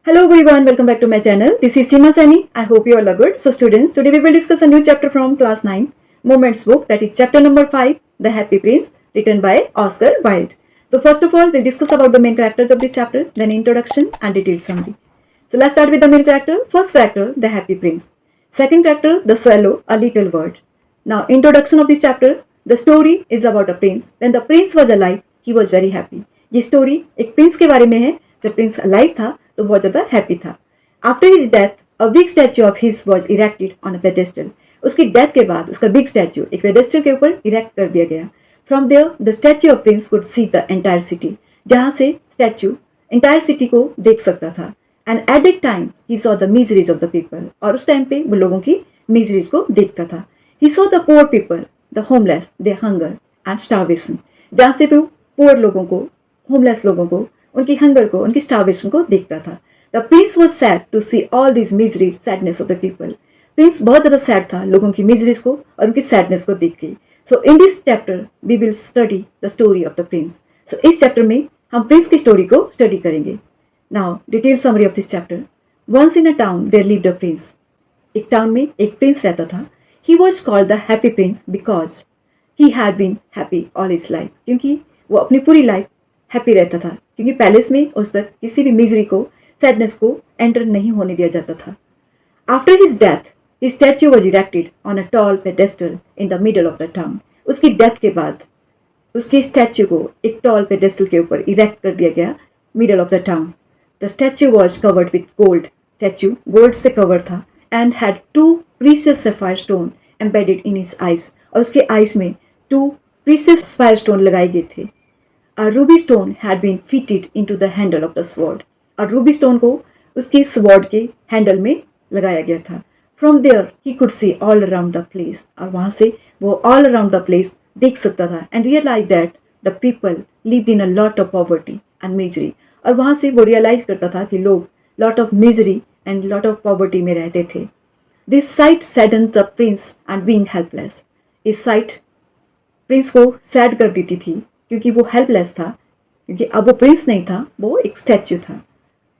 Hello everyone, welcome back to my channel. This is Seema Sani. I hope you all are good. So students, today we will discuss a new chapter from class 9, Moments book, that is chapter number 5, The Happy Prince, written by Oscar Wilde. So first of all, we'll discuss about the main characters of this chapter, then introduction and detailed summary. So let's start with the main character. First character, The Happy Prince. Second character, The Swallow, A Little Word. Now, introduction of this chapter. The story is about a prince. When the prince was alive, he was very happy. ये story एक Prince के बारे में है. जब Prince alive था तो बहुत ज्यादा हैप्पी था. After his death a big statue of his was erected on a pedestal. उसकी डेथ के बाद उसका बिग स्टैच्यू एक पेडेस्टल के ऊपर इरेक्ट कर दिया गया. From there the statue of prince could see the entire city. जहां से स्टैच्यू एंटायर सिटी को देख सकता था. And at that time he saw the miseries of the people. और उस टाइम पे वो लोगों की मिजरीज को देखता था. He saw the poor people, the homeless, their hunger and starvation. जहां से वो पुअर लोगों को, होमलेस लोगों को, उनकी हंगर को, उनकी स्टारवेशन को देखता था. The prince was sad to see all this miseries, sadness of the people. Prince बहुत ज्यादा सैड था लोगों की मिजरीज को और उनकी सैडनेस को देख के. So in this chapter we will study the story of the prince. So इस चैप्टर में हम प्रिंस की स्टोरी को स्टडी करेंगे. Now detail summary of this chapter. Once in a town there lived a prince. एक town में एक prince रहता था. He was called the happy prince because he had been happy all his life. क्योंकि वो अपनी पूरी लाइफ हैप्पी रहता था. क्योंकि पैलेस में उस तक किसी भी मिजरी को, सैडनेस को एंटर नहीं होने दिया जाता था. After his death his statue was erected on a tall pedestal in the middle of the town. उसकी डेथ के बाद उसकी स्टैच्यू को एक टॉल पेडेस्टल के ऊपर इरेक्ट कर दिया गया middle of the town. The statue was covered with gold. Statue gold से कवर था. And had 2 precious sapphire stone embedded in his eyes. और उसके आइज में 2 प्रीशियस सफायर स्टोन लगाए गए थे. A ruby stone had been fitted into the handle of the sword. और Ruby stone को उसकी स्वॉर्ड के हैंडल में लगाया गया था. From there he could see all around the place. और वहाँ से वो all around the place देख सकता था. And realized that the people lived in a lot of poverty and misery. और वहाँ से वो रियलाइज करता था कि लोग lot of misery and lot of poverty में रहते थे. This sight saddened the prince and being helpless. इस sight प्रिंस को सैड कर देती थी क्योंकि वो हेल्पलेस था. क्योंकि अब वो प्रिंस नहीं था, वो एक स्टैच्यू था.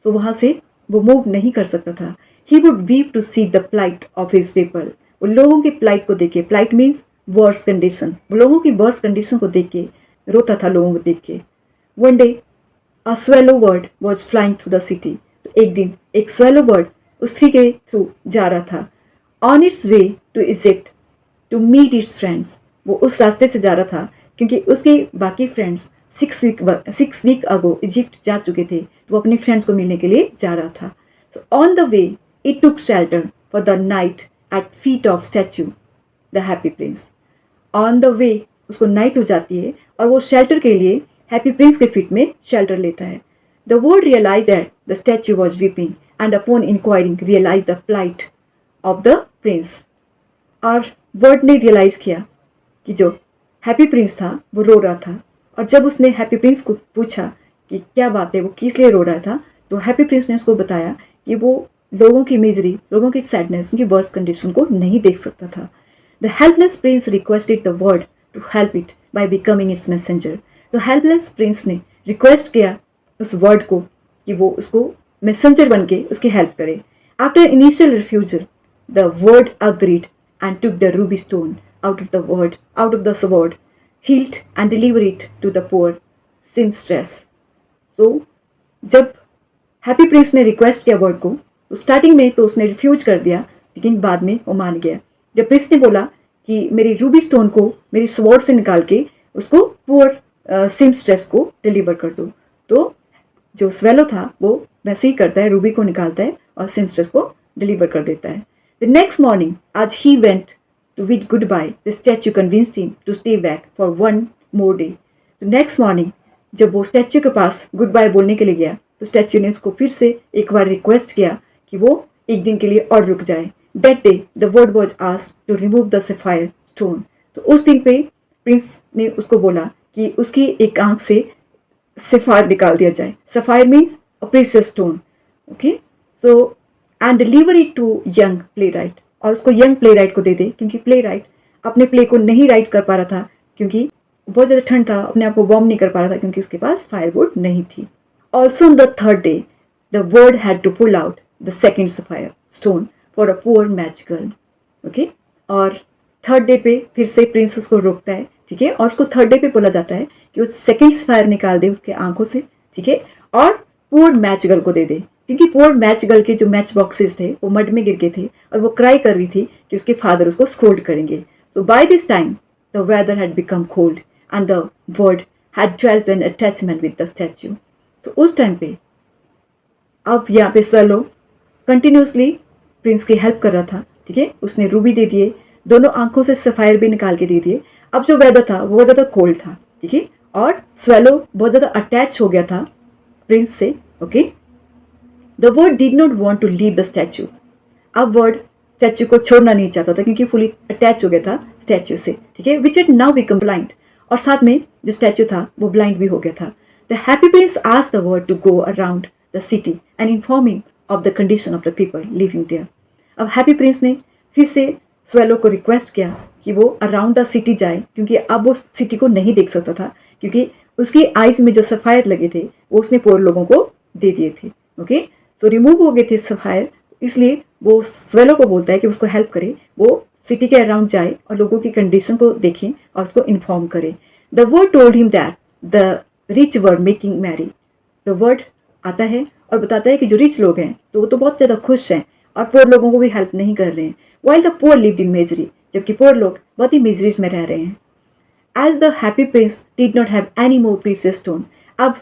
तो वहाँ से वो मूव नहीं कर सकता था. He would weep to see the plight of his people. वो लोगों की प्लाइट को देख के, प्लाइट मीन्स वर्स कंडीशन, वो लोगों की वर्स कंडीशन को देख के रोता था लोगों को देख के. One day a swallow bird was flying through the city. तो एक दिन एक स्वेलो बर्ड उस सिटी के थ्रू जा रहा था. On its way to Egypt to meet its friends. वो उस रास्ते से जा रहा था क्योंकि उसके बाकी फ्रेंड्स 6 वीक अगो इजिप्ट जा चुके थे. तो वो अपने फ्रेंड्स को मिलने के लिए जा रहा था. So on the way it took shelter for the night at feet of statue the happy prince. On the way उसको नाइट हो जाती है और वो शेल्टर के लिए हैप्पी प्रिंस के फीट में शेल्टर लेता है. The bird realise that the statue was weeping and upon enquiring realise the plight of the prince. और वर्ड ने रियलाइज किया कि जो हैप्पी प्रिंस था वो रो रहा था. और जब उसने हैप्पी प्रिंस को पूछा कि क्या बात है, वो किस लिए रो रहा था, तो हैप्पी प्रिंस ने उसको बताया कि वो लोगों की मिजरी, लोगों की सैडनेस, उनकी वर्स कंडीशन को नहीं देख सकता था. The helpless prince requested the bird to help it by becoming its messenger. तो हेल्पलेस प्रिंस ने रिक्वेस्ट किया उस वर्ड को कि वो उसको मैसेंजर बन के उसकी हेल्प करे. After initial refusal the word agreed and took the Ruby stone out of the sword, hilt and deliver it to the poor seamstress. तो जब हैप्पी प्रिंस ने रिक्वेस्ट किया वर्ड को, तो स्टार्टिंग में तो उसने रिफ्यूज कर दिया, लेकिन बाद में वो मान गया. जब प्रिंस ने बोला कि मेरी रूबी स्टोन को मेरी स्वॉर्ड से निकाल के उसको पुअर सीमस्ट्रेस को डिलीवर कर दो, तो जो स्वेलो था वो वैसे ही करता है, रूबी को निकालता है और सीमस्ट्रेस को डिलीवर कर देता है. द नेक्स्ट मॉर्निंग आज he went to bid goodbye, the statue convinced him to stay back for one more day. तो नेक्स्ट मॉर्निंग जब वो स्टैच्यू के पास गुड बाय बोलने के लिए गया, तो स्टैच्यू ने उसको फिर से एक बार रिक्वेस्ट किया कि वो एक दिन के लिए और रुक जाए. That day the bird was asked to remove the sapphire stone. तो उस दिन पे प्रिंस ने उसको बोला कि उसकी एक आंख से सफायर निकाल दिया जाए. Sapphire means a precious stone. Okay, so and deliver it to young playwright. और उसको यंग प्ले राइट को दे दे, क्योंकि प्ले राइट अपने प्ले को नहीं राइट कर पा रहा था क्योंकि बहुत ज़्यादा ठंड था, अपने आप को वार्म नहीं कर पा रहा था क्योंकि उसके पास फायरवुड नहीं थी. Also on the third day the word had to pull out the second sapphire stone for a poor match girl. Okay, और थर्ड डे पे फिर से प्रिंस उसको रोकता है, ठीक है, और उसको थर्ड डे पे बोला जाता है कि वो सेकंड सफायर निकाल दे उसके आंखों से, ठीक है, और पुअर मैच गर्ल को दे दे, क्योंकि पुअर मैच गर्ल के जो मैच बॉक्सेस थे वो मड में गिर गए थे और वो क्राई कर रही थी कि उसके फादर उसको स्कोल्ड करेंगे. So by this time the weather had become cold and the bird had developed an attachment with the statue. तो उस टाइम पे अब यहाँ पे स्वेलो कंटिन्यूसली प्रिंस की हेल्प कर रहा था, ठीक है, उसने रूबी दे दिए, दोनों आंखों से सफायर भी निकाल के दे दिए. अब जो वेदर था वो बहुत ज़्यादा कोल्ड था, ठीक है, और स्वेलो बहुत ज़्यादा अटैच हो गया था प्रिंस से. Okay, the bird did not want to leave the statue. अब वर्ड स्टैच्यू को छोड़ना नहीं चाहता था क्योंकि फुली अटैच हो गया था स्टैच्यू से, ठीक है, which it now become blind. और साथ में जो स्टैच्यू था वो ब्लाइंड भी हो गया था. The happy prince asked the bird to go around the city and inform him of the condition of the people living there. अब हैप्पी प्रिंस ने फिर से स्वेलो को रिक्वेस्ट किया कि वो अराउंड द सिटी जाए, क्योंकि अब वो सिटी को नहीं देख सकता था, क्योंकि उसकी आइज में जो सफ़ायर लगे थे वो उसने पोर लोगों को दे दिए थे. ओके, सो रिमूव हो गए थे सफ़ायर, इसलिए वो स्वेलो को बोलता है कि उसको हेल्प करे, वो सिटी के अराउंड जाए और लोगों की कंडीशन को देखें और उसको इन्फॉर्म करे. The bird told him that the rich were making merry. The bird आता है और बताता है कि जो रिच लोग हैं तो वो तो बहुत ज़्यादा खुश हैं और पुअर लोगों को भी हेल्प नहीं कर रहे हैं. While the poor lived in misery, जबकि पुअर लोग बहुत ही मिजरीज में रह रहे हैं. As the happy prince did not have any more precious stone. अब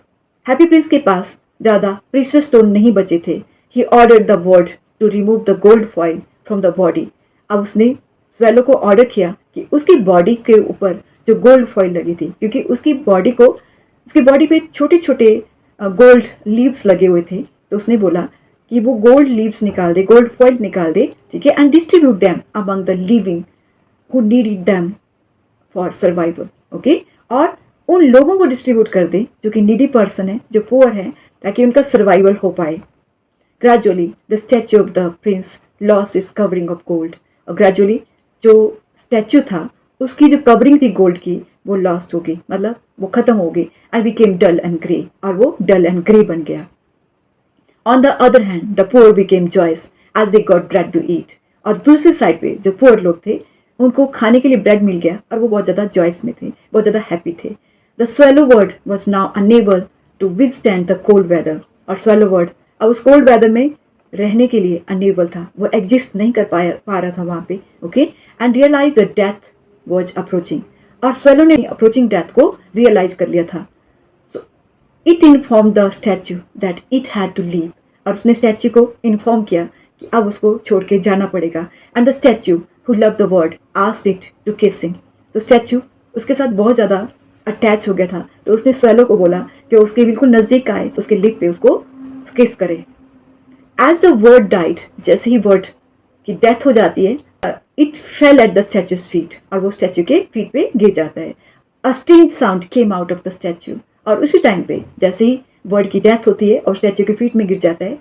हैप्पी प्रिंस के पास ज़्यादा प्रीशियस स्टोन नहीं बचे थे. He ordered the bird to remove the gold foil from the body. अब उसने स्वेलो को ऑर्डर किया कि उसकी बॉडी के ऊपर जो गोल्ड फॉइल लगी थी, क्योंकि उसकी बॉडी पे छोटे छोटे गोल्ड लीव्स लगे हुए थे, तो उसने बोला कि वो गोल्ड लीव्स निकाल दे, गोल्ड फॉइल निकाल दे, ठीक है, and distribute them among the living who needed them for survival. Okay, और उन लोगों को डिस्ट्रीब्यूट कर दे जो कि नीडी पर्सन है, जो पुअर है, ताकि उनका सर्वाइवल हो पाए. Gradually the statue of the Prince lost is covering of gold. और ग्रेजुअली जो स्टैच्यू था उसकी जो कवरिंग थी गोल्ड की वो लॉस्ट हो गई, मतलब वो खत्म हो गई, and became dull and grey, और वो डल एंड ग्रे बन गया. On the other hand the poor became joyous as they got bread to eat. और दूसरी साइड पे जो पुअर लोग थे उनको खाने के लिए ब्रेड मिल गया और वो बहुत ज़्यादा जॉयस में थे, बहुत ज़्यादा हैप्पी थे. The swallow bird was now unable to withstand the cold weather. और स्वेलो वर्ड अब उस कोल्ड वेदर में रहने के लिए अनेबल था, वो एग्जिस्ट नहीं कर पा रहा था वहाँ पे. Okay, and realise the death was approaching. और स्वेलो ने अप्रोचिंग डेथ को रियलाइज कर लिया था. So it inform the statue that it had to leave. और उसने स्टैच्यू को इन्फॉर्म किया कि अब उसको छोड़ के जाना पड़ेगा. And the statue who love the bird asked it to kiss him. तो स्टैच्यू उसके साथ बहुत ज़्यादा अटैच हो गया था, तो उसने स्वेलो को बोला कि उसके बिल्कुल नज़दीक आए तो उसके लिप पे उसको किस करे. एज द वर्ड डाइड, जैसे ही वर्ड की डेथ हो जाती है, it fail at the statues feet. और वो स्टैच्यू के फीट पे गिर जाता है. A strange sound came out of the statue. और उसी टाइम पे जैसे ही वर्ड की डेथ होती है और स्टैच्यू के फीट में गिर जाता है,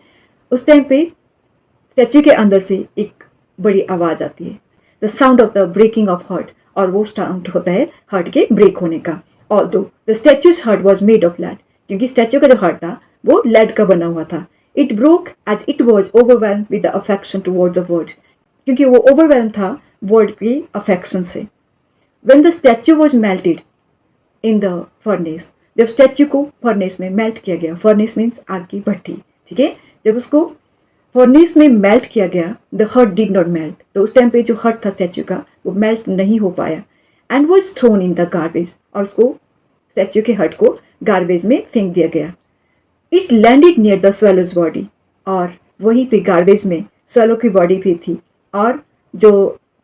उस टाइम पे स्टैच्यू के अंदर से एक बड़ी आवाज़ आती है, the sound of the breaking of heart. और वो साउंड होता है हार्ट के ब्रेक होने का. Although the statue's heart was made of lead, क्योंकि स्टैच्यू का जो हार्ट था वो लेड का बना हुआ था. It broke as it was overwhelm with the affection toward the bird, क्योंकि वो ओवरवेल्म था वर्ड की अफेक्शन से. When the statue was melted in the furnace, जब स्टैच्यू को फर्नेस में मेल्ट किया गया, फर्नेस मीन्स आग की भट्टी, ठीक है, जब उसको फर्नेस में मेल्ट किया गया, the heart did not melt. तो उस टाइम पे जो हर्ट था स्टैच्यू का वो मेल्ट नहीं हो पाया. And was thrown in the garbage, और उसको स्टैच्यू के हर्ट को गार्बेज में फेंक दिया गया. It landed near the swallows body, और वहीं पे गार्बेज में स्वेलो की बॉडी भी थी, और जो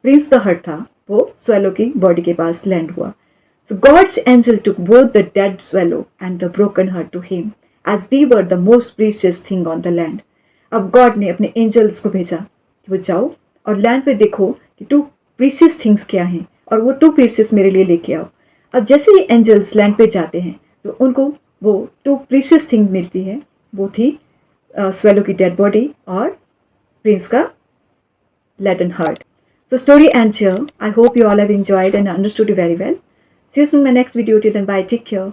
प्रिंस का हर्ट था वो स्वेलो की बॉडी के पास लैंड हुआ. So God's angel took both the dead swallow and the broken heart to him as they were the most precious thing on the land. अब गॉड ने अपने एंजल्स को भेजा कि वो जाओ और लैंड पे देखो कि 2 प्रीशियस थिंग्स क्या हैं, और वो 2 प्रीशियस मेरे लिए लेके आओ. अब जैसे ही एंजल्स लैंड पे जाते हैं तो उनको वो 2 प्रीशियस थिंग मिलती है. वो थी स्वेलो की डेड बॉडी और प्रिंस का leaden heart. So story ends here. I hope you all have enjoyed and understood it very well. See you soon in my next video. Till then, bye. Take care.